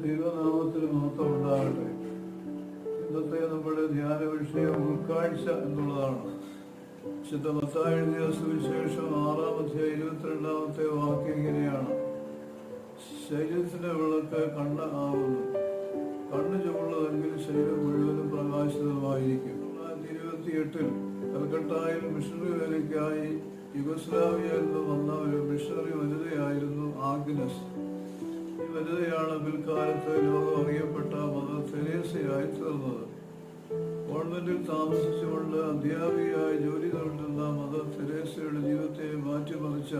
ദൈവനാമത്തിന് മഹത്വം ഉണ്ടാകട്ടെ. ഇന്നത്തെ നമ്മുടെ ധ്യാന വിഷയം ഉൾക്കാഴ്ച എന്നുള്ളതാണ്. വിശുദ്ധ മത്തായി എഴുതിയ സുവിശേഷം 6-ാം അധ്യായം 22-ാമത്തെ വാക്യം ഇങ്ങനെയാണ്: ശരീരത്തിന്റെ വിളക്ക് കണ്ണ് ആവുന്നു. കണ്ണ് ചുവള്ളതെങ്കിൽ ശരീരം മുഴുവനും പ്രകാശിതമായിരിക്കും. 1928 കൽക്കട്ടയിൽ മിഷണറി വേലയ്ക്കായി യുഗോസ്ലാവിയയിൽ നിന്ന് വന്ന ഒരു മിഷണറി വനിതയായിരുന്നു ആഗ്നസ്. ഈ വനിതയാണ് പിൽക്കാലത്ത് ലോകം അറിയപ്പെട്ട മദർ തെരേസയായി തീർന്നത്. കോൺവെന്റിൽ താമസിച്ചുകൊണ്ട് അധ്യാപികയായി ജോലി തുടരുന്ന മദർ തെരേസയുടെ ജീവിതത്തെ മാറ്റിമറിച്ച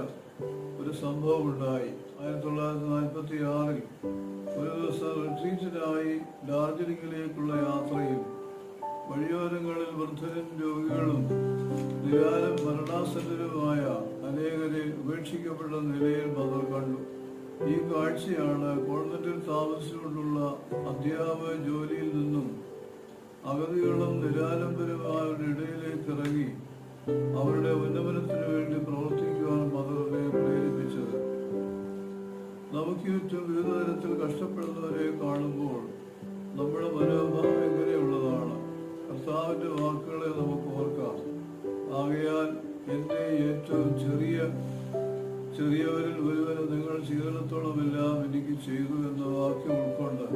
ഒരു സംഭവം ഉണ്ടായി. 1946 ഒരു ദിവസം റിട്രീറ്റിനായി ഡാർജിലിംഗിലേക്കുള്ള യാത്രയിൽ വഴിയോരങ്ങളിൽ വൃദ്ധരും രോഗികളും നിരാലും മരണാസന്നരുമായ അനേകരെ ഉപേക്ഷിക്കപ്പെട്ട നിലയിൽ മദർ കണ്ടു. ഈ കാഴ്ചയാണ് കോൺവെന്റിൽ താമസിച്ചുകൊണ്ടുള്ള അധ്യാപക ജോലിയിൽ നിന്നും അഗതികളും നിരാലംബരുമാരുടെ ഇടയിലേക്ക് ഇറങ്ങി അവരുടെ ഉന്നമനത്തിനു വേണ്ടി പ്രവർത്തിക്കുവാൻ മദറിനെ പ്രേരിപ്പിച്ചത്. നമുക്ക് ചുറ്റും വിവിധ തരത്തിൽ കഷ്ടപ്പെടുന്നവരെ കാണുമ്പോൾ നമ്മുടെ മനോഭാവം എങ്ങനെയുള്ളതാണ്? കർത്താവിന്റെ വാക്കുകളെ നമുക്ക് ഓർക്കാം. ആകയാൽ എൻ്റെ ഏറ്റവും ചെറിയവരിൽ ഒരുവന് നിങ്ങൾ ചെയ്തിടത്തോളമെല്ലാം എനിക്ക് ചെയ്തു എന്ന വാക്യം ഉൾക്കൊണ്ട്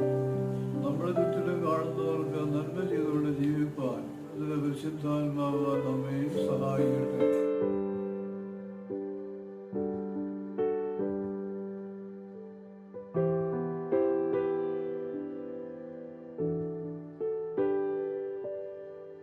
നമ്മുടെ ചുറ്റിലും കാണുന്നവർക്ക് നന്മ ചെയ്തുകൊണ്ട് ജീവിപ്പാൻ അതിന്റെ പരിശുദ്ധാത്മാവ് നമ്മെ സഹായിക്കട്ടെ.